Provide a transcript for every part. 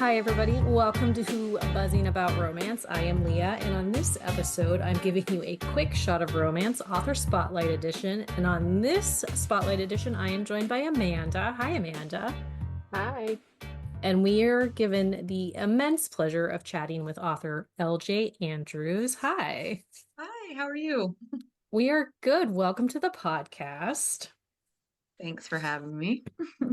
Hi, everybody. Welcome to Buzzing About Romance. I am Leah, and on this episode, I'm giving you a quick shot of romance, author spotlight edition. And on this spotlight edition, I am joined by Amanda. Hi, Amanda. Hi. And we are given the immense pleasure of chatting with author LJ Andrews. Hi. Hi, how are you? We are good. Welcome to the podcast. Thanks for having me.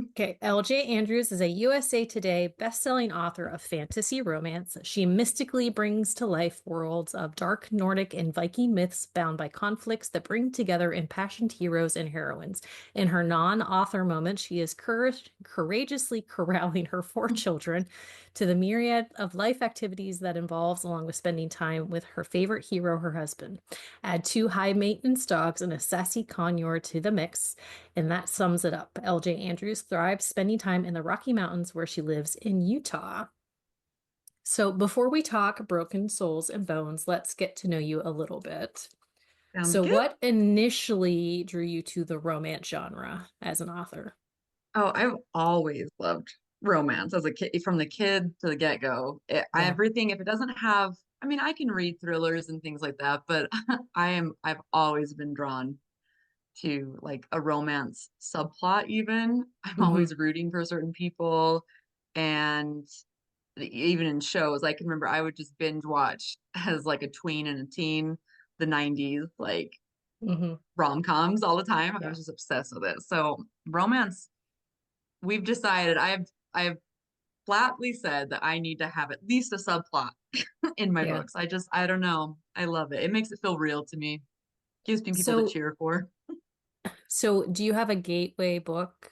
Okay, LJ Andrews is a USA Today bestselling author of fantasy romance. She mystically brings to life worlds of dark Nordic and Viking myths bound by conflicts that bring together impassioned heroes and heroines. In her non-author moment, she is courageously corralling her four children to the myriad of life activities that involves, along with spending time with her favorite hero, her husband. Add two high-maintenance dogs and a sassy conure to the mix, and that sums it up. LJ Andrews thrives spending time in the Rocky Mountains where she lives in Utah. So before we talk broken souls and bones, let's get to know you a little bit. Sounds So good. what initially drew you to the romance genre as an author? Oh, I've always loved romance as a kid, from the kid to the get-go. Yeah. Everything, if it doesn't have, I mean, I can read thrillers and things like that, but I've always been drawn to like a romance subplot even. I'm Hmm. always rooting for certain people. And even in shows, I can remember I would just binge watch as like a tween and a teen, the 90s, like Hmm. rom-coms all the time. I Yeah. was just obsessed with it. So romance, we've decided I've flatly said that I need to have at least a subplot in my Yeah. books. I don't know. I love it. It makes it feel real to me. Gives me people to So cheer for. so do you have a gateway book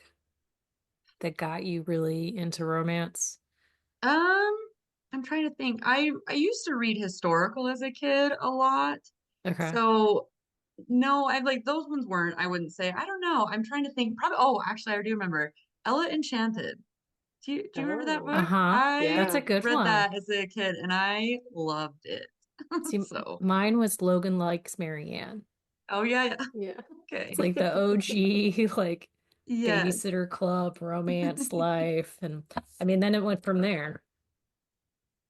that got you really into romance? Um, I'm trying to think. I used to read historical as a kid a lot. Okay. So no, I like those ones weren't, I wouldn't say. I don't know. I'm trying to think. Probably, oh, actually I do remember Ella Enchanted. Do you remember that Oh, book? Uh-huh. I That's a yeah. good read one. that as a kid and I loved it. See, So, mine was Logan Likes Marianne. oh yeah, yeah. Yeah. Okay. It's like the OG, like Yes. babysitter club, romance life. And I mean, then it went from there.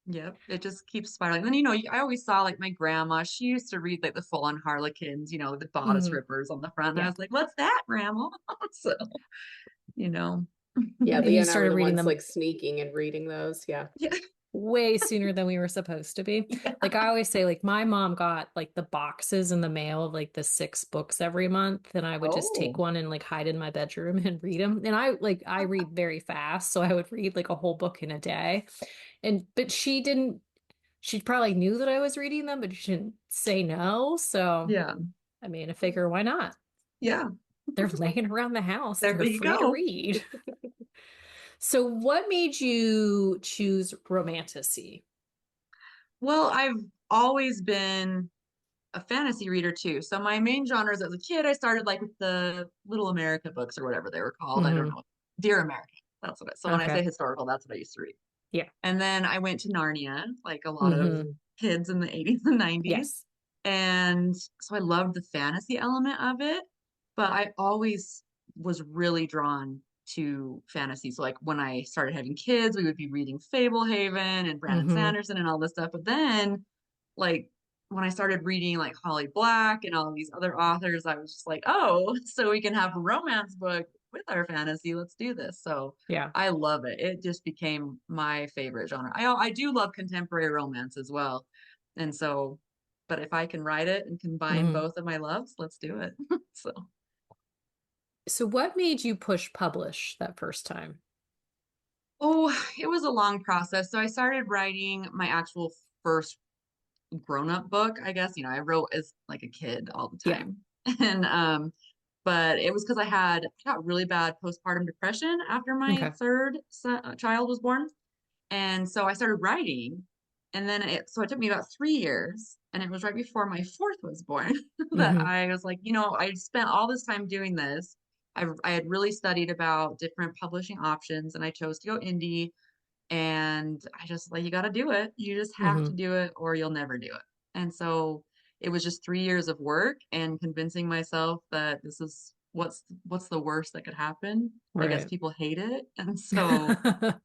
Yep. It just keeps spiraling. Then, I always saw like my grandma, she used to read like the full on Harlequins, the bodice Hmm. rippers on the front. And I Yeah. was like, what's that, grandma? So, you know. Yeah, And Leah you and I were started the reading ones them like sneaking and reading those. Yeah. Yeah. way sooner than we were supposed to be. Yeah. Like I always say, like my mom got like the boxes in the mail of like the six books every month, and I would just take Oh. one and like hide in my bedroom and read them. And I read very fast, so I would read like a whole book in a day. And but she didn't. She probably knew that I was reading them, but she didn't say no. So Yeah. I mean, I figure why not? Yeah. They're laying around the house. There They're you free to go. read. So what made you choose romantasy? Well, I've always been a fantasy reader too. So my main genres as a kid, I started like with the Little America books or whatever they were called. I don't Hmm. know. Dear America. That's what so when I Okay. say historical, that's what I used to read. Yeah. And then I went to Narnia, like a lot of Hmm. kids in the 80s and 90s. Yes. And so I loved the fantasy element of it, but I always was really drawn to fantasy. So like when I started having kids, we would be reading Fablehaven and Brandon Hmm. Sanderson and all this stuff. But then like when I started reading like Holly Black and all these other authors, I was just like, oh, so we can have a romance book with our fantasy. Let's do this. So Yeah. I love it. It just became my favorite genre. I do love contemporary romance as well. And so, but if I can write it and combine Hmm. both of my loves, let's do it. So, So what made you push publish that first time? oh, it was a long process. So I started writing my actual first grown-up book, I guess. I wrote as like a kid all the Yeah. time. And but it was because I got really bad postpartum depression after my Okay. third child was born. And so I started writing. And then it took me about 3 years. And it was right before my fourth was born that Hmm. I was like, I spent all this time doing this. I had really studied about different publishing options and I chose to go indie. And I just like, you got to do it. You just have to Hmm. do it or you'll never do it. And so it was just 3 years of work and convincing myself that this is what's the worst that could happen. I guess Right. people hate it. And so,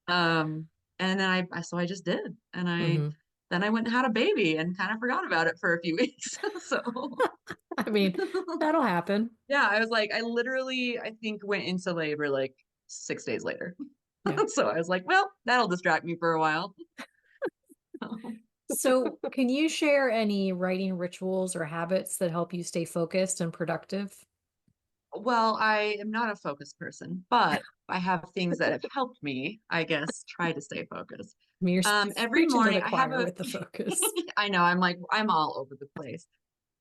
um, And then so I just did. And Hmm. then I went and had a baby and kind of forgot about it for a few weeks. So I mean, that'll happen. yeah, I was like, I literally, I think went into labor like 6 days later. Yeah. So I was like, well, that'll distract me for a while. So, can you share any writing rituals or habits that help you stay focused and productive? Well, I am not a focused person, but I have things that have helped me, I guess, try to stay focused. I mean, you're Every preaching to morning the I have choir a, with the focus. I know I'm like, I'm all over the place.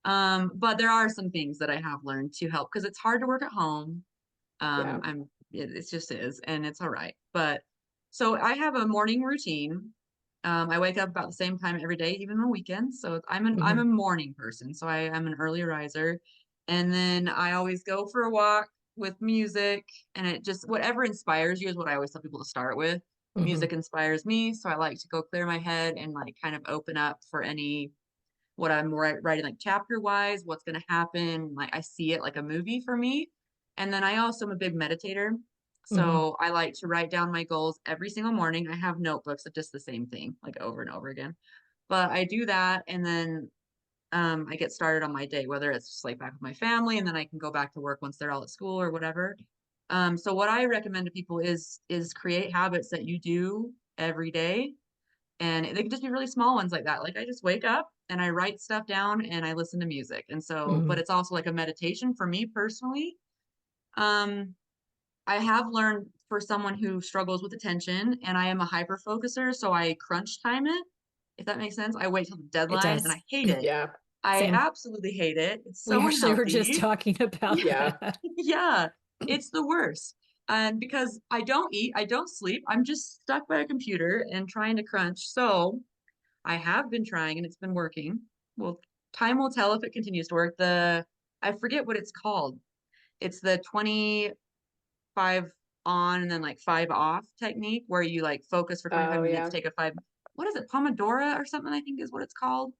But there are some things that I have learned to help because it's hard to work at home. Yeah. It just is, and it's all right. But so I have a morning routine. I wake up about the same time every day, even on weekends. So I'm a Hmm. morning person. So I'm an early riser. And then I always go for a walk with music, and it just whatever inspires you is what I always tell people to start with. Hmm. Music inspires me, so I like to go clear my head and like kind of open up for any what I'm writing like chapter wise, what's going to happen. Like I see it like a movie for me. And then I also am a big meditator. Hmm. So I like to write down my goals every single morning. I have notebooks of just the same thing, like over and over again. But I do that and then I get started on my day, whether it's just like back with my family and then I can go back to work once they're all at school or whatever. So what I recommend to people is create habits that you do every day and they can just be really small ones like that. Like I just wake up and I write stuff down and I listen to music. And so, but Hmm. it's also like a meditation for me personally. Um, I have learned for someone who struggles with attention and I am a hyper focuser, so I crunch time it, if that makes sense. I wait till the It deadline and does. I hate it. Yeah. I Same. absolutely hate it. It's We so actually were just unhealthy. talking about Yeah. Yeah. that. Yeah. It's the worst. And because I don't eat, I don't sleep, I'm just stuck by a computer and trying to crunch. So I have been trying and it's been working. Well, time will tell if it continues to work. I forget what it's called. It's the 25 on and then like 5 off technique where you like focus for 25 Oh, minutes, yeah. take a five, what is it? Pomodoro or something, I think is what it's called.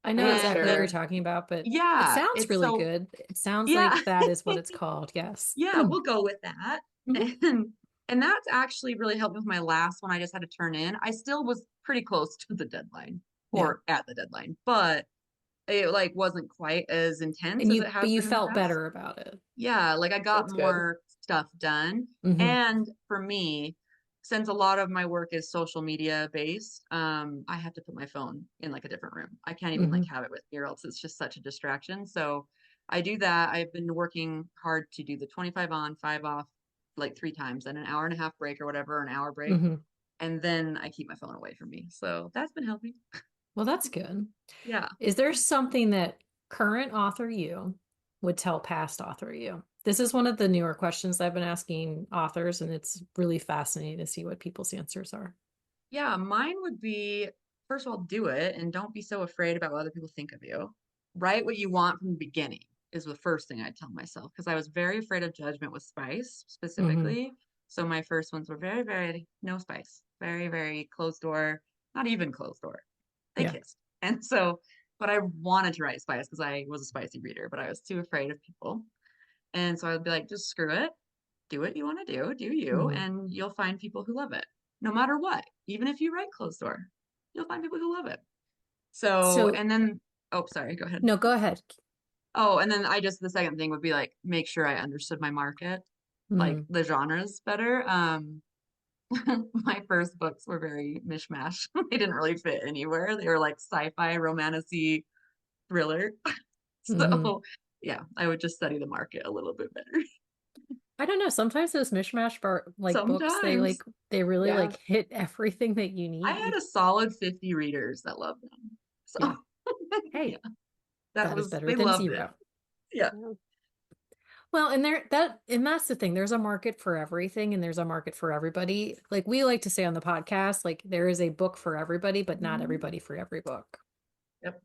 I I'm know not exactly what you're And sure. talking about, but it yeah, sounds it's really so, good. It sounds yeah, like that is what it's called. Yes. yeah, we'll go with that. Mhm. And that's actually really helped me with my last one I just had to turn in. I still was pretty close to the deadline Yeah. or at the deadline, but it like wasn't quite as intense And as it but has you been in the felt past. better about it. Yeah, like I got That's good. more stuff done. Hmm. And for me, since a lot of my work is social media based, I have to put my phone in like a different room. I can't even like Hmm. have it with me or else it's just such a distraction. So I do that. I've been working hard to do the 25 on, 5 off like 3 times and an hour and a half break or whatever, an hour break. Hmm. And then I keep my phone away from me. So that's been helping. Well, that's good. Yeah. Is there something that current author you would tell past author you? This is one of the newer questions I've been asking authors, and it's really fascinating to see what people's answers are. Yeah, mine would be first of all, do it and don't be so afraid about what other people think of you. Write what you want from the beginning is the first thing I tell myself because I was very afraid of judgment with spice Hmm. specifically. So my first ones were very, very no spice, very, very closed door, not even closed door. They Yeah. kissed. And so, but I wanted to write spice because I was a spicy reader, but I was too afraid of people. And so I would be like, just screw it, do what you want to do you, Hmm. and you'll find people who love it, no matter what. Even if you write closed door, you'll find people who love it. So, So, and then, oh, sorry, go ahead. no, go ahead. Oh, and then the second thing would be like, make sure I understood my market, like Hmm. the genres better. My first books were very mishmash. They didn't really fit anywhere. They were like sci-fi, romantic thriller. Hmm. So, yeah, I would just study the market a little bit better. I don't know. Sometimes those mishmash bar like books, Sometimes they really Yeah. like hit everything that you I had need. a solid 50 readers that loved them. So, Yeah. yeah, Hey, that is better they than loved it. zero. Yeah. Yeah. Well, and that's the thing. There's a market for everything and there's a market for everybody. Like we like to say on the podcast, like there is a book for everybody, but not Mhm. everybody for every book. Yep.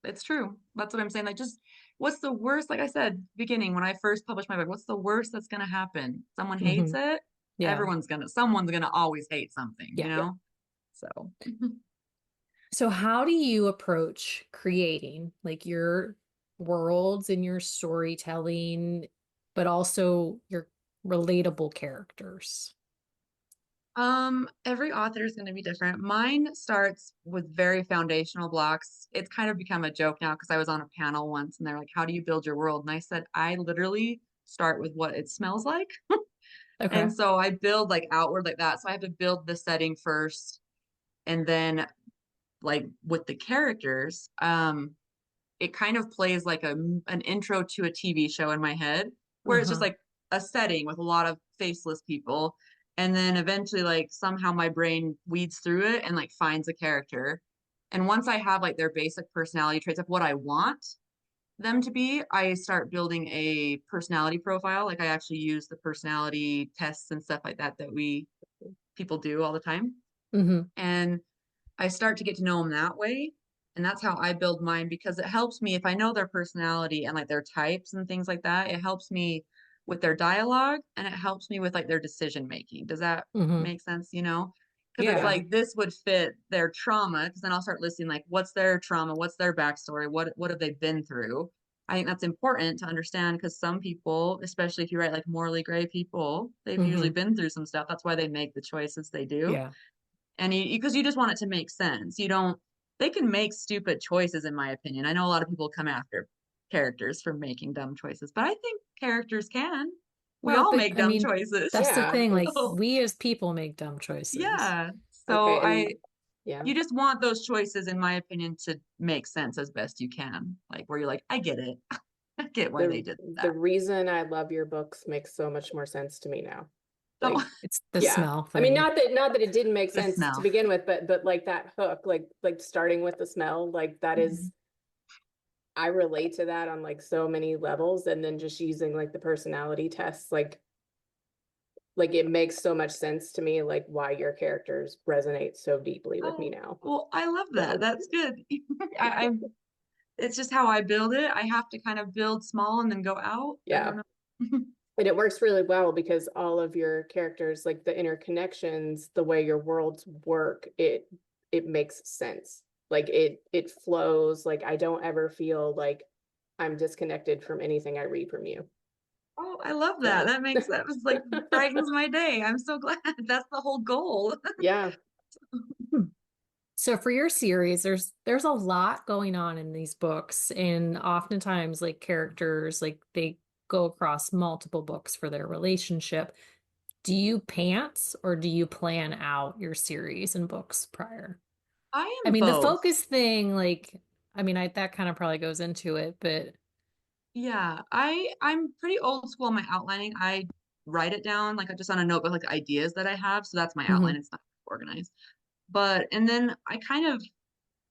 It's true. That's what I'm saying. Like, just what's the worst? Like I said, beginning when I first published my book, what's the worst that's going to happen? Someone hates Hmm. it. Yeah. Someone's going to always hate something, you Yeah. Yeah. know? So, So how do you approach creating like your worlds and your storytelling, but also your relatable characters? Every author is going to be different. Mine starts with very foundational blocks. It's kind of become a joke now because I was on a panel once and they're like, "How do you build your world?" And I said, "I literally start with what it smells like." Okay. And so I build like outward like that. So I have to build the setting first and then like with the characters, it kind of plays like an intro to a TV show in my head where it's just Uh-huh. like a setting with a lot of faceless people. And then eventually, like somehow my brain weeds through it and like finds a character. And once I have like their basic personality traits of what I want them to be, I start building a personality profile. Like I actually use the personality tests and stuff like that that we people do all the time. Hmm. And I start to get to know them that way. And that's how I build mine because it helps me if I know their personality and like their types and things like that. It helps me with their dialogue and it helps me with like their decision making. Does that Hmm. make sense? You know? Because it's Yeah. Yeah. like this would fit their trauma. Because then I'll start listing like what's their trauma, what's their backstory, what have they been through. I think that's important to understand because some people, especially if you write like morally gray people, they've usually Hmm. been through some stuff. That's why they make the choices they do. Yeah. And because you just want it to make sense. You don't, they can make stupid choices, in my opinion. I know a lot of people come after characters for making dumb choices, but I think characters can. We Well, all but make I dumb mean, choices. that's the Yeah. thing. Like, It's So, we as people make dumb choices. yeah. So okay. And yeah. you just want those choices, in my opinion, to make sense as best you can. Like, where you're like, I get it. I get why they The did the that. reason I love your books makes so much more sense to me now. Oh, Like, It's the yeah. smell I mean, thing. not that it didn't make the sense to smell. begin with, but like that hook, like starting with the smell, like that is Mhm. I relate to that on like so many levels, and then just using like the personality tests, like it makes so much sense to me, like why your characters resonate so deeply with me Oh, now. well, I love that. So That's good. I'm it's just how I build it. I have to kind of build small and then go out. I don't yeah. know. And it works really well because all of your characters, like the interconnections, the way your worlds work, it makes sense. Like it flows. Like I don't ever feel like I'm disconnected from anything I read from you. Oh, I love that. So That was like brightens my day. I'm so glad. That's the whole goal. yeah, Hmm. So for your series, there's a lot going on in these books, and oftentimes like characters like they go across multiple books for their relationship. Do you pants or do you plan out your series and books prior? I I am mean, the both. focus thing, like, I mean, that kind of probably goes into it, but Yeah, I'm pretty old school in my outlining. I write it down like just on a notebook, like ideas that I have. So that's my outline. mhm, It's not organized. But and then I kind of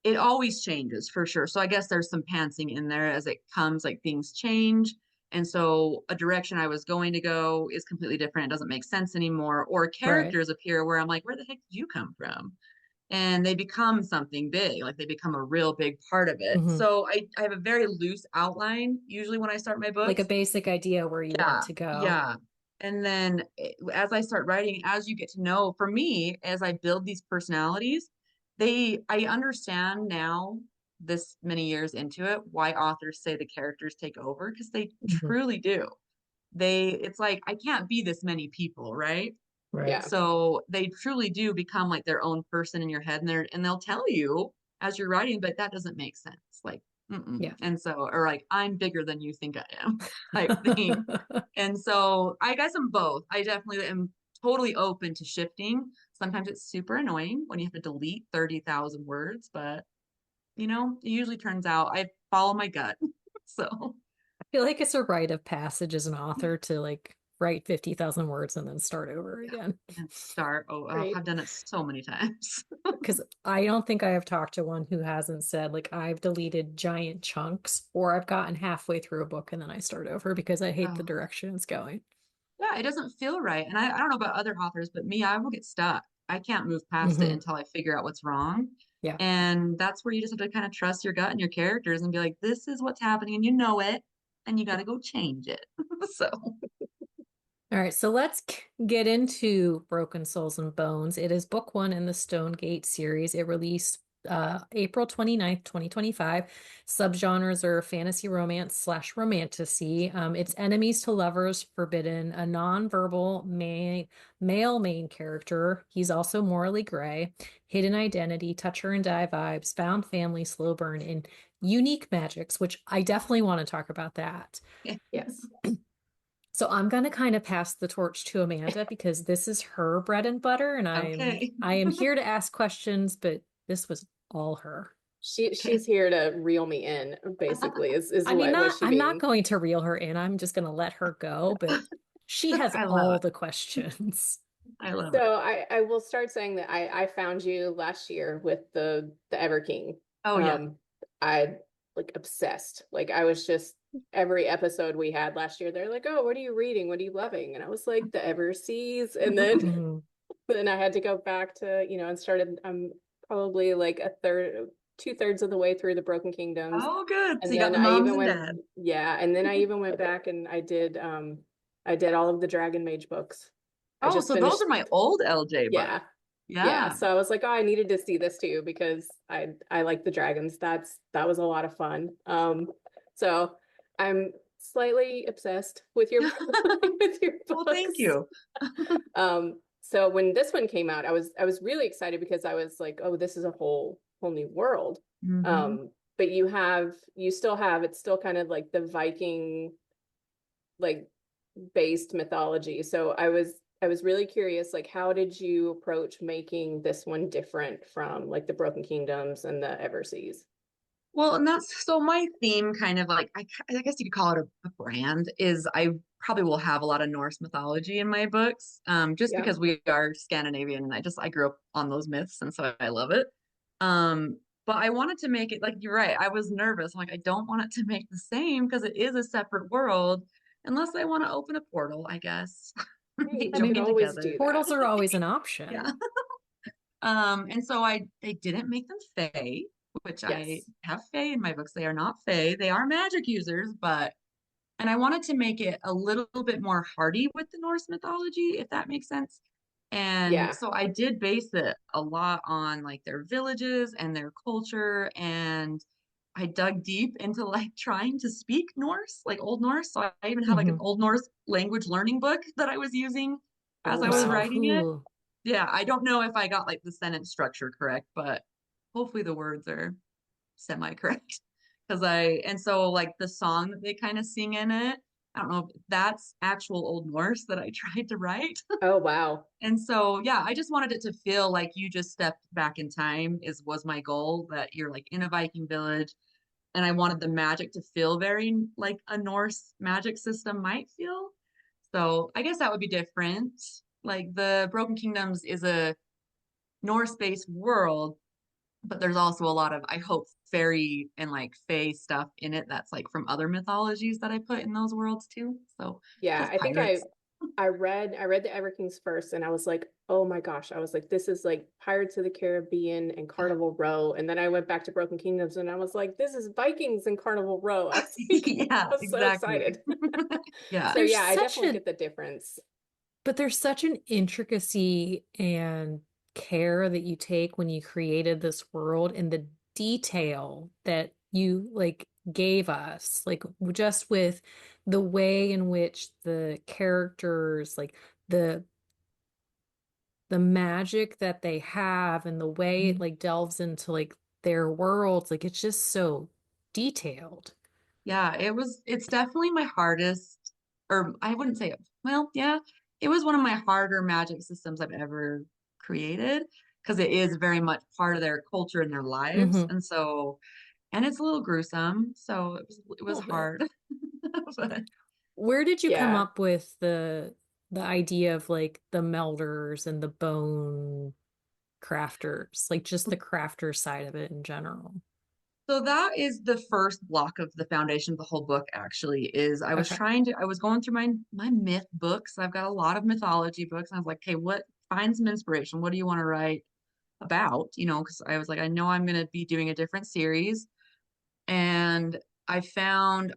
it always changes for sure. So I guess there's some pantsing in there as it comes, like things change. And so a direction I was going to go is completely different. It doesn't make sense anymore. Or right. characters appear where I'm like, where the heck did you come from? And they become something big, like they become a real big part of it. Hmm. So I have a very loose outline usually when I start my Like a books. basic idea where you want Yeah, to go. yeah. And then as I start writing, as you get to know, for me, as I build these personalities, I understand now, this many years into it, why authors say the characters take over, because they Mhm. truly do. It's like, I can't be this many people, right? Right. yeah, So they truly do become like their own person in your head, and they'll tell you as you're writing, but that doesn't make sense. Like, mm-mm. Yeah. And so, or like, I'm bigger than you think I am, type thing. And so I guess I'm both. I definitely am totally open to shifting. Sometimes it's super annoying when you have to delete 30,000 words, but it usually turns out I follow my gut. So, I feel like it's a rite of passage as an author to like write 50,000 words and then start over yeah. again. And start. Oh, right. I've done it so many times. Because I don't think I have talked to one who hasn't said, like, I've deleted giant chunks or I've gotten halfway through a book and then I start over because I hate the Oh, direction it's going. yeah, it doesn't feel right. And I don't know about other authors, but me, I will get stuck. I can't move past it Hmm. until I figure out what's wrong. Yeah. And that's where you just have to kind of trust your gut and your characters and be like, this is what's happening, and you know it, and you got to go change it. So, All right, so let's get into Broken Souls and Bones. It is book one in the Stone Gate series. It released April 29th, 2025. Subgenres are fantasy romance slash romantasy. It's enemies to lovers forbidden, a non-verbal male main character. He's also morally gray, hidden identity, touch her and die vibes, found family, slow burn, and unique magics, which I definitely want to talk about that. Yes. So I'm going to kind of pass the torch to Amanda because this is her bread and butter, and Okay. I am here to ask questions, but this was all her. Okay. She's here to reel me in, basically, is I mean, what not she I'm not means. going to reel her in. I'm just going to let her go, but she has I love all it. the questions. I love it. So I will start saying that I found you last year with the Ever King. Oh yeah. I like obsessed. Like I was just every episode we had last year, they're like, "Oh, what are you reading? What are you loving?" And I was like, "The Ever Seas." And then Mhm. then I had to go back to, and started I'm probably like a third, two-thirds of the way through the Broken Kingdoms. Oh, good. So And you got then the I moms even and went, dad. yeah, and then I even went back and I did all of the Dragon Mage books. I Oh, just so those finished, are my old LJ books. yeah. Yeah, Yeah. so I was like, oh, I needed to see this too because I like the dragons. That was a lot of fun. So I'm slightly obsessed with your with your Well, thank books. you. So when this one came out, I was really excited because I was like, oh, this is a whole new world. Hmm. But you still have it's still kind of like the Viking like based mythology. So I was really curious, like how did you approach making this one different from like the Broken Kingdoms and the Everseas? Well, and that's so my theme kind of like I guess you could call it a brand is I probably will have a lot of Norse mythology in my books, just Yeah. because we are Scandinavian and I grew up on those myths and so I love it. But I wanted to make it like you're right. I was nervous. I'm like, I don't want it to make the same because it is a separate world, unless I want to open a portal, I guess. Hey, I you could Join mean, always together. do that. portals are always an Yeah. option. And so I they didn't make them Fae, which I Yes. have Fae in my books. They are not Fae. They are magic users, but and I wanted to make it a little bit more hardy with the Norse mythology, if that makes sense. And Yeah. so I did base it a lot on like their villages and their culture. And I dug deep into like trying to speak Norse, like Old Norse. So I even had like an Mhm. Old Norse language learning book that I was using Oh as I was So wow. writing it. cool. Yeah, I don't know if I got like the sentence structure correct, but hopefully the words are semi-correct. Because and so like the song that they kind of sing in it, I don't know if that's actual Old Norse that I tried to write. Oh wow. And so yeah, I just wanted it to feel like you just stepped back in time is was my goal, that you're like in a Viking village. And I wanted the magic to feel very like a Norse magic system might feel. So I guess that would be different. Like the Broken Kingdoms is a Norse-based world, but there's also a lot of, I hope, fairy and like fae stuff in it that's like from other mythologies that I put in those worlds too. So Yeah, plus I think pirates. I read the Everkings first and I was like, oh my gosh, I was like, this is like Pirates of the Caribbean and Carnival Row. And then I went back to Broken Kingdoms and I was like, this is Vikings and Carnival Row. I was like, Yeah, I was so exactly. excited. Yeah. So There's yeah, I such definitely a get the difference. But there's such an intricacy and care that you take when you created this world and the detail that you like gave us, like just with the way in which the characters, like the the magic that they have and the way it like delves into like their worlds, like it's just so detailed. Yeah, it's definitely my hardest, or I wouldn't say it, well, yeah, it was one of my harder magic systems I've ever created because it is very much part of their culture and their lives. Hmm. And so, and it's a little gruesome, so it A was little bit. hard. But Where did you come Yeah. up with the idea of like the melders and the bone crafters, like just the crafter side of it in general? so that is the first block of the foundation of the whole book, actually, is Okay. I was going through my myth books. I've got a lot of mythology books. And I was like, okay, find some inspiration. What do you want to write about? You know, because I was like, I know I'm gonna be doing a different series. And I found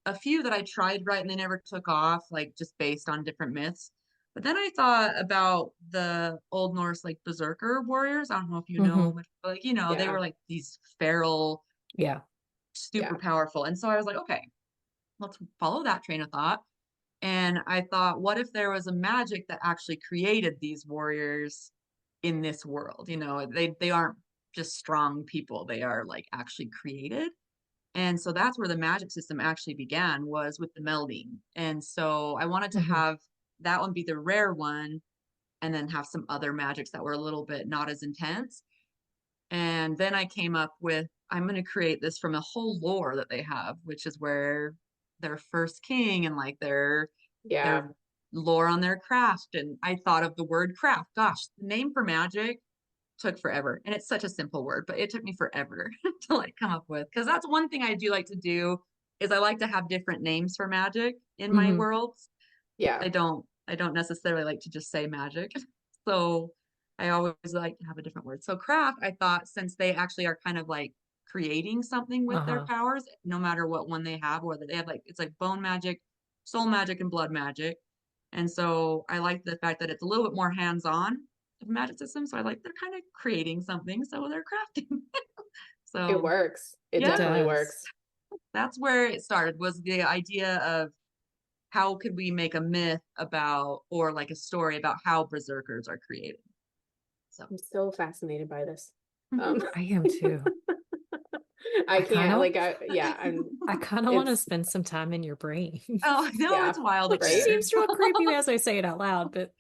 a few that I tried to write and they never took off, like just based on different myths. But then I thought about the Old Norse like berserker warriors. I don't know if you know, Hmm. but like, they Yeah. were like these feral, Yeah. super Yeah. powerful. And so I was like, okay, let's follow that train of thought. And I thought, what if there was a magic that actually created these warriors in this world? They aren't just strong people, they are like actually created. And so that's where the magic system actually began, was with the melding. And so I wanted to Hmm. have that one be the rare one and then have some other magics that were a little bit not as intense. And then I came up with, I'm going to create this from a whole lore that they have, which is where their first king and like Yeah. their lore on their craft. And I thought of the word craft. Gosh, the name for magic took forever. And it's such a simple word, but it took me forever to like come up with. Because that's one thing I do like to do is I like to have different names for magic in my Hmm. worlds. Yeah. I don't necessarily like to just say magic. So I always like to have a different word. So craft, I thought, since they actually are kind of like creating something with their Uh-huh. powers, no matter what one they have, whether they have like it's like bone magic, soul magic, and blood magic. And so I like the fact that it's a little bit more hands-on of magic system. So I like they're kind of creating something, so they're crafting. It So works. It It yeah, definitely does. works. that's where it started, was the idea of how could we make a myth about, or like a story about how berserkers are created. So I'm so fascinated by this. Um, I am too. I I kind can't of like yeah, I kind of want to it's spend some time in your brain. oh no, yeah, it's wild up Which there. right? seems real creepy as I say it out loud, but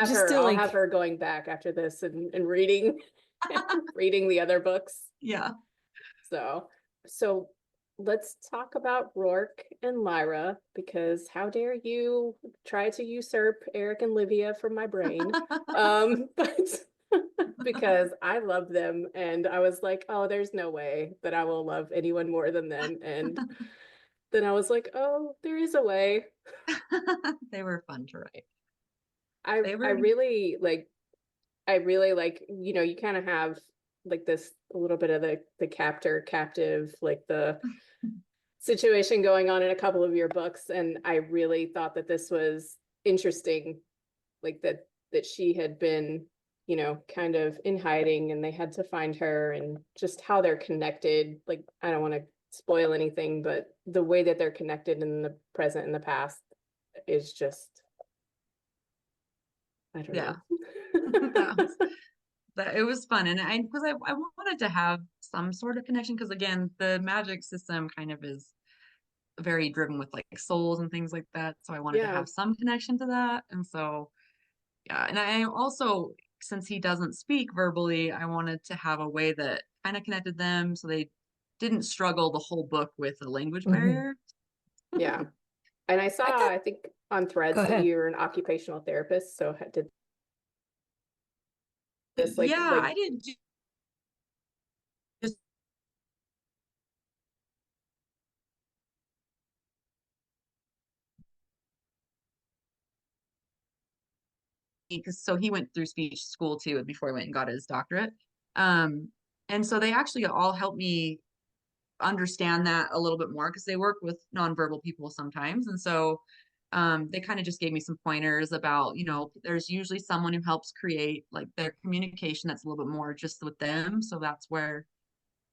just to I'll have like, her going back after this and reading reading the other books. Yeah. So, so let's talk about Rourke and Lyra, because how dare you try to usurp Eric and Livia from my brain? But because I love them and I was like, oh, there's no way that I will love anyone more than them. And then I was like, oh, there is a way. They were fun to write. I They I were really like I really like, you kind of have like this a little bit of the captor captive, like the situation going on in a couple of your books, and I really thought that this was interesting, like that she had been, kind of in hiding and they had to find her, and just how they're connected. Like, I don't want to spoil anything, but the way that they're connected in the present and the past is just, I don't yeah. know. That was that it was fun. And I because I wanted to have some sort of connection, because again, the magic system kind of is very driven with like souls and things like that. So I wanted to Yeah, have some connection to that. And so yeah, and I also, since he doesn't speak verbally, I wanted to have a way that kind of connected them so they didn't struggle the whole book with a language mhm. barrier. yeah. And I I saw, thought, I think on go Threads that ahead. you're an occupational therapist. So did this Yeah, like I didn't do just because so he went through speech school too before he went and got his doctorate. Um, and so they actually all helped me understand that a little bit more, because they work with nonverbal people sometimes. And so they kind of just gave me some pointers about, there's usually someone who helps create like their communication that's a little bit more just with them. So that's where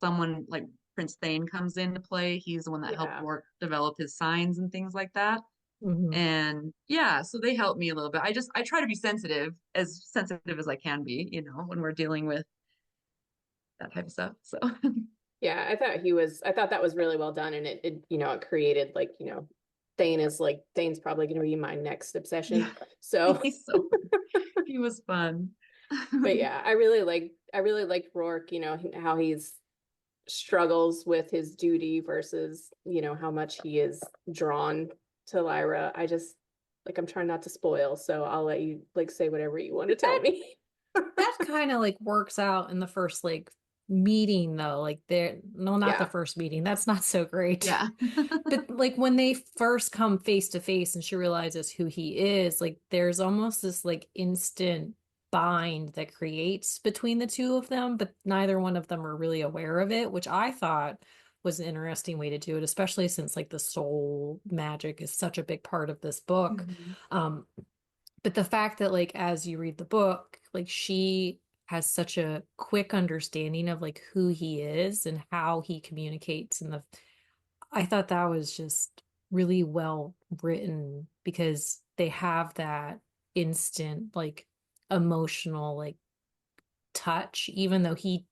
someone like Prince Thane comes into play. He's the one that helped yeah. work develop his signs and things like that. Hmm. And yeah, so they helped me a little bit. I try to be sensitive as I can be, when we're dealing with that type of stuff. So Yeah, I thought that was really well done, and it created like, Thane's probably going to be my next obsession. yeah, So, he was fun. but yeah, I really liked Rourke, how he's struggles with his duty versus, how much he is drawn to Lyra. I just like, I'm trying not to spoil, so I'll let you like say whatever you want to tell That me. that kind of like works out in the first like meeting though. Like there, no, not the Yeah. first meeting. That's not so great. Yeah. But like when they first come face to face and she realizes who he is, like there's almost this like instant bind that creates between the two of them, but neither one of them are really aware of it, which I thought was an interesting way to do it, especially since like the soul magic is such a big part of this book. Mhm. Um, But the fact that like as you read the book, like she has such a quick understanding of like who he is and how he communicates and the I thought that was just really well written because they have that instant like emotional like touch even though he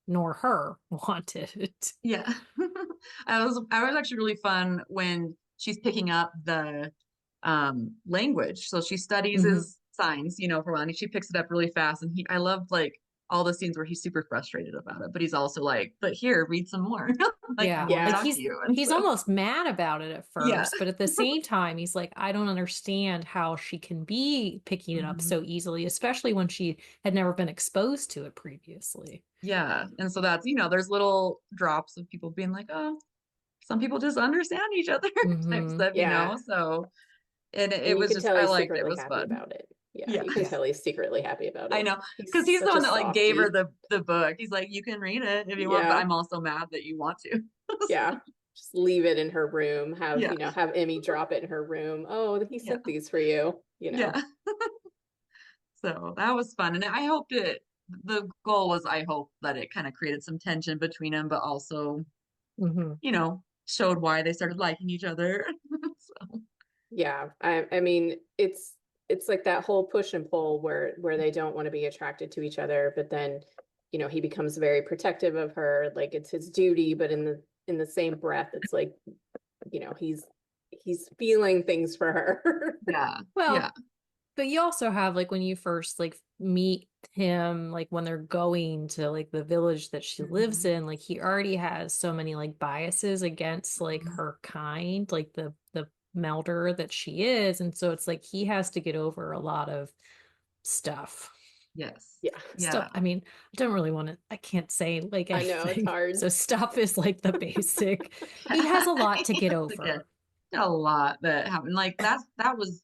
nor her wanted it. Yeah. I was actually really fun when she's picking up the language. So she studies Hmm. his signs, for one, and she picks it up really fast. And I loved like all the scenes where he's super frustrated about it, but he's also like, but here, read some more. Like I Yeah. want to Like Yeah. talk to you. And he's so almost mad about it at yeah. first, but at the same time he's like, I don't understand how she can be picking it up Mhm. so easily, especially when she had never been exposed to it previously. Yeah. And so that's, there's little drops of people being like, oh, some people just understand each other type Hmm. stuff, Yeah. So and it And you was can just tell I he's liked it. It secretly was happy fun. about it. Yeah, Yeah. you can tell he's secretly happy about I it. know. He's Because he's the such a one that like gave her softie. the book. He's like, you can read it if you want, but Yeah. I'm also mad that you want to. Yeah. Just leave it in her room. Have, Yeah. have Emmy drop it in her room. Oh, he Yeah. sent these for you. Yeah. So that was fun. And I hoped the goal was I hope that it kind of created some tension between them, but also, Hmm. showed why they started liking each other. So Yeah. I mean, it's like that whole push and pull where they don't want to be attracted to each other, but then, he becomes very protective of her, like it's his duty, but in the same breath, it's like, he's feeling things for her. yeah. Well, Yeah. but you also have like when you first like meet him, like when they're going to like the village that she lives Hmm. in, like he already has so many like biases against like Hmm. her kind, like the melder that she is. And so it's like he has to get over a lot of stuff. Yes. Yeah. Stuff, Yeah. I mean, I don't really want to, I can't say like I know it's anything. hard. So stuff is like the basic. He has Yeah. a lot to get Again, over. a lot that happened. Like that was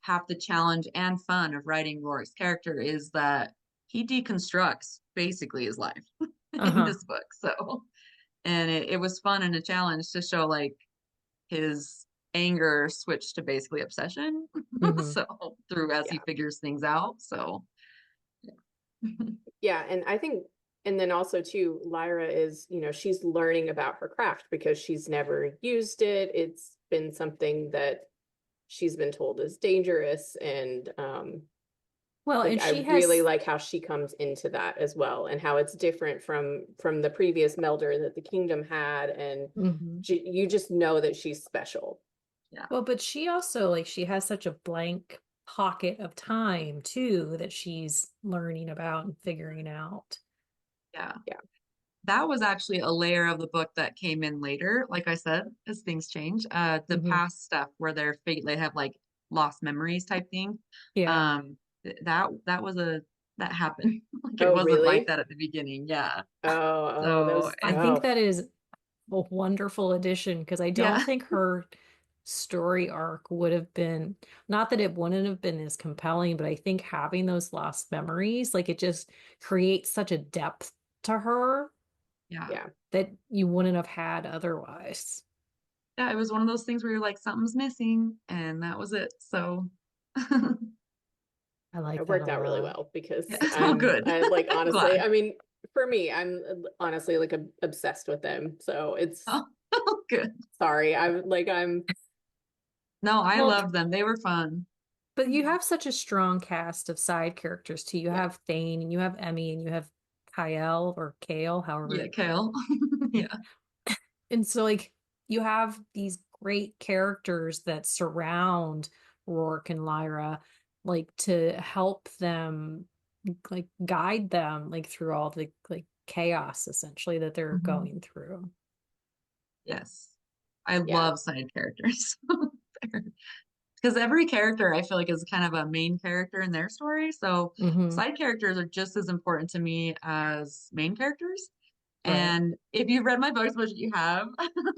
half the challenge and fun of writing Rourke's character is that he deconstructs basically his life in Uh-huh. this book. So, and it was fun and a challenge to show like his anger switched to basically obsession. Hmm. So through as he Yeah. figures things out. So yeah. Yeah, and I think, and then also too, Lyra is, she's learning about her craft because she's never used it. It's been something that she's been told is dangerous, and Well, like and I she really has like how she comes into that as well, and how it's different from the previous Melder that the kingdom had, and mhm. you just know that she's special. Yeah. Well, but she also like she has such a blank pocket of time too that she's learning about and figuring out. Yeah. Yeah. That was actually a layer of the book that came in later, like I said, as things change. The Hmm. past stuff where they have like lost memories type thing. Yeah. That was that happened. Like it Oh, wasn't like really? that at the beginning. Yeah. Oh, So those, I and think oh, that is a wonderful addition because I don't yeah, think her story arc would have been, not that it wouldn't have been as compelling, but I think having those lost memories, like it just creates such a depth to her yeah. yeah. that you wouldn't have had otherwise. Yeah, it was one of those things where you're like, something's missing, and that was it. So I It like that a worked out really lot. well yeah, because it's all good. I like I'm honestly, glad. I mean, for me, I'm honestly like obsessed with them. So it's Oh, good. sorry. I'm No, I Well, loved them. They were fun. but you have such a strong cast of side characters too. You yeah. have Thane and you have Emmy and you have Kyle or Kale, Yeah, however. Kale. Yeah. And so like you have these great characters that surround Rourke and Lyra, like to help them like guide them like through all the like chaos essentially that they're Mhm. going through. Yes. I Yeah. love side characters. Because every character I feel like is kind of a main character in their story. So Hmm. side characters are just as important to me as main characters. Right. And if you've read my books, which you have,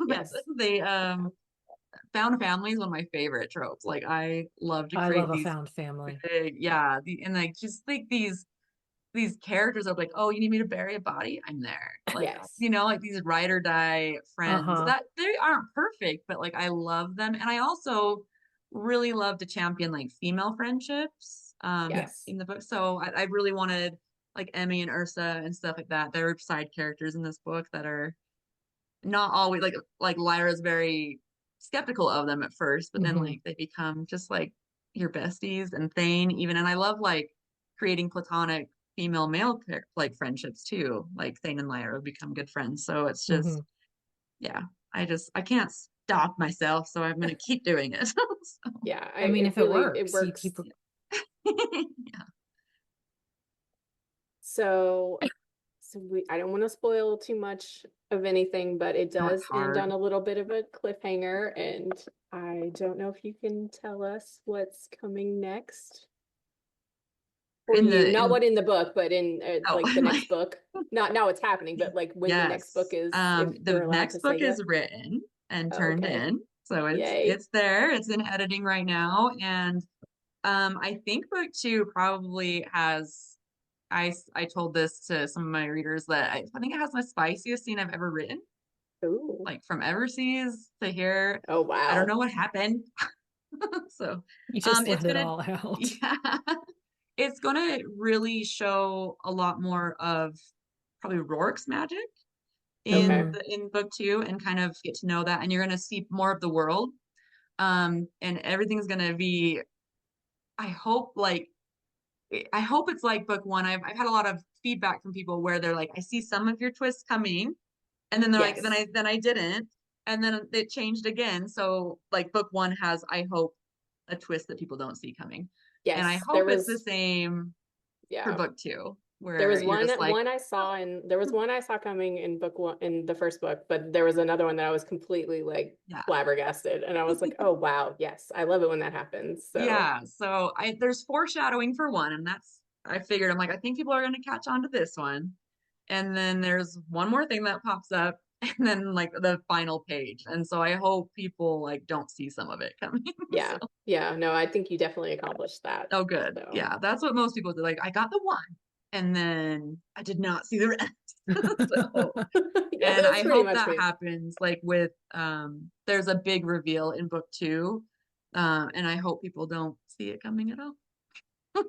Yes. they found family is one of my favorite tropes. Like I love to I love create a these found family. big, yeah, and like just like these characters of like, oh, you need me to bury a body? I'm there. Like, Yes. like these ride or die friends Uh-huh. that they aren't perfect, but like I love them. And I also really love to champion like female friendships Yes. in the book. So I really wanted like Emmy and Ursa and stuff like that. There are side characters in this book that are not always like Lyra's very skeptical of them at first, but then Hmm. like they become just like your besties, and Thane even. And I love like creating platonic female male like friendships too. Like Thane and Lyra become good friends. So it's Hmm. just yeah, I can't stop myself, so I'm gonna keep doing it. So, Yeah, I mean, it if it really it works, you works. keep. yeah, So I don't want to spoil too much of anything, but it no, it's does end on hard. a little bit of a cliffhanger, and I don't know if you can tell us what's coming next for In you. the Not in what in the book, but in oh like the my next book. Not what's happening, but like when the next book yes. is, if we're The allowed to next say book yet. is written and Oh, turned okay. in. So Yay. it's there. It's in editing right now. And I think book two probably has I told this to some of my readers that I think it has the spiciest scene I've ever written. Ooh. Like from Everseas to here. Oh, I don't wow. know what happened. So You just it's let it gonna all out. yeah. It's gonna really show a lot more of probably Rourke's magic Okay. in book two and kind of get to know that, and you're gonna see more of the world. And everything's gonna be, I hope like I hope it's like book one. I've had a lot of feedback from people where they're like, I see some of your twists coming, and then they're like, Yes. then I didn't, and then it changed again. So like book one has, I hope, a twist that people don't see coming, and I Yes. hope it's the same for Yeah. book two, There where was you're just like, one I saw and there was one I saw coming in book one in the first book, but there was another one that I was completely like yeah. flabbergasted and I was like, oh wow, yes, I love it when that happens. So Yeah, so I there's foreshadowing for one, and that's I figured I'm like I think people are gonna catch on to this one, and then there's one more thing that pops up, and then like the final page, and so I hope people like don't see some of it coming. So yeah, yeah, no, I think you definitely accomplished that. oh good, So yeah, that's what most people do. Like I got the one, and then I did not see the rest. So yeah, and that's I pretty hope much that me. happens like with there's a big reveal in book two, and I hope people don't see it coming at all.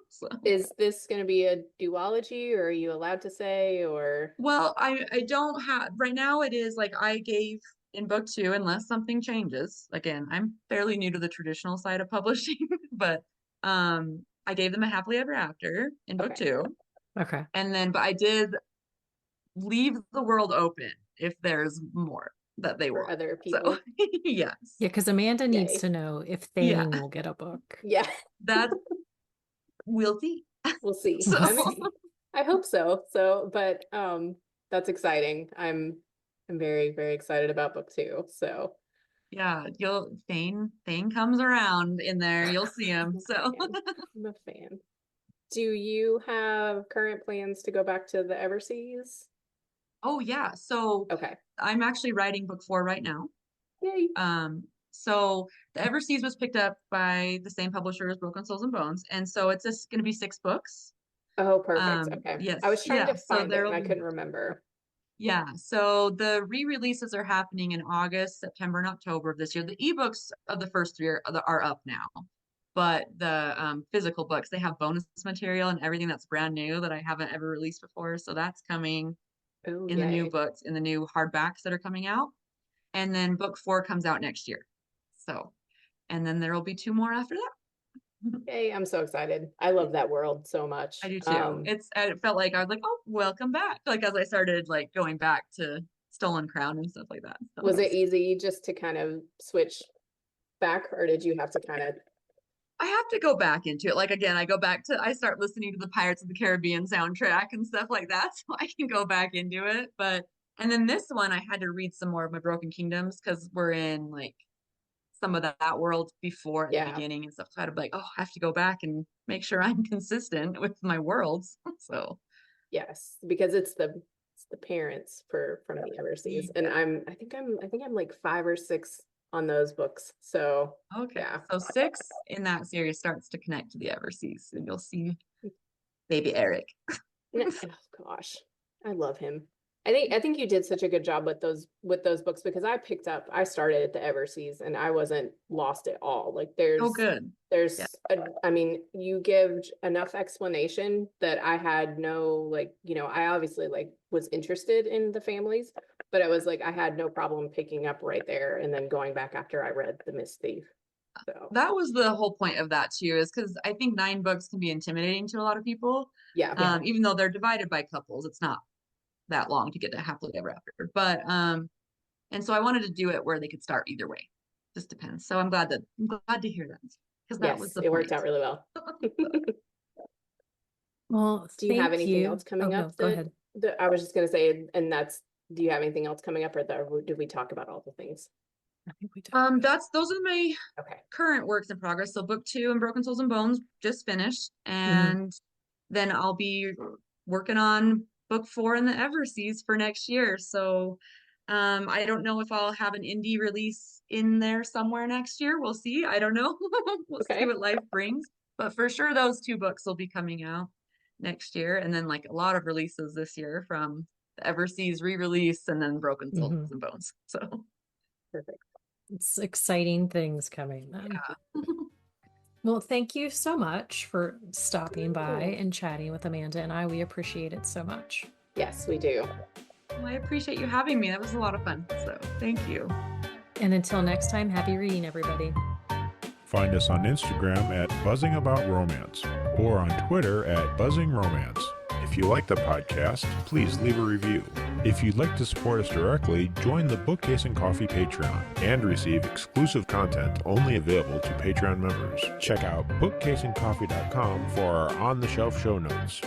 So. Is this going to be a duology or are you allowed to say or Well, I don't have right now it is like I gave in book two, unless something changes. Again, I'm fairly new to the traditional side of publishing, but I gave them a happily ever after in book okay, two. Okay. And then but I did leave the world open if there's more that they for want. other So people? yes. Yeah, because Amanda needs Yay. to know if Yeah. Thane will get a book. Yeah, That we'll see. we'll see. We'll So I mean, see. I hope so. So, but that's exciting. I'm very, very excited about book two. So yeah, you'll Thane comes around in there. You'll see I'm him. a So fan. I'm a fan. Do you have current plans to go back to the Everseas? oh yeah. So Okay. I'm actually writing book four right now. Yay. So the Everseas was picked up by the same publisher as Broken Souls and Bones, and so it's just going to be six books. Oh, perfect. Okay. I Yes, was trying yeah. to So find it there'll and I be couldn't remember. yeah. So the re-releases are happening in August, September, and October of this year. The ebooks of the first three are up now, but the physical books they have bonus material and everything that's brand new that I haven't ever released before. So that's coming Oh, in the new yay. books, in the new hardbacks that are coming out. And then book four comes out next year. So, and then there will be two more after that. Yay. I'm so excited. I love that world so I much. do too. It felt like I was like, oh, welcome back. Like as I started like going back to Stolen Crown and stuff like that. So Was it that's, easy just to kind of switch back, or did you have to kind of? I have to go back into it. Like again, I start listening to the Pirates of the Caribbean soundtrack and stuff like that, so I can go back into it. But and then this one, I had to read some more of my Broken Kingdoms because we're in like some of that world before at the Yeah, beginning and stuff. So I had to be like, oh, I have to go back and make sure I'm consistent with my worlds. So yes, because it's the parents for from the Everseas, and yeah. I think I'm like five or six on those books. So Okay. yeah, So six in that series starts to connect to the Everseas, and you'll see baby Eric. oh gosh, I love him. I think you did such a good job with those books because I started at the Everseas and I wasn't lost at all. Like Oh, good. Yeah. I mean, you give enough explanation that I had no, like, I obviously like was interested in the families, but I was like, I had no problem picking up right there and then going back after I read The Mist Thief. So That was the whole point of that too, is because I think 9 books can be intimidating to a lot of people. yeah. Even though they're divided by couples, it's not that long to get to happily ever after. But and so I wanted to do it where they could start either way. Just depends. So I'm glad to hear that because that was Yes, the it worked point. out really well. Well, Do you have thank anything you. else Oh, coming no, up go ahead. that I was just gonna say, and do you have anything else coming up or did we talk about all the things? I think we talked. Those are my Okay. current works in progress. So book 2 and Broken Souls and Bones just finished, Mhm. and then I'll be working on book 4 in the Everseas for next year. So I don't know if I'll have an indie release in there somewhere next year. We'll see. I don't know. We'll see Okay. what life brings. But for sure, those 2 books will be coming out next year. And then like a lot of releases this year from the Everseas re-release and then Broken Souls Mhm. and Bones. So Perfect. It's exciting things coming then. yeah. Well, thank you so much for stopping by Oh, and chatting with Amanda and I. We appreciate it so much. yes, we do. Well, I appreciate you having me. That was a lot of fun. So thank you. And until next time, happy reading, everybody. Find us on Instagram at Buzzing About Romance or on Twitter at Buzzing Romance. If you like the podcast, please leave a review. If you'd like to support us directly, join the Bookcase and Coffee Patreon and receive exclusive content only available to Patreon members. Check out bookcaseandcoffee.com for our on-the-shelf show notes.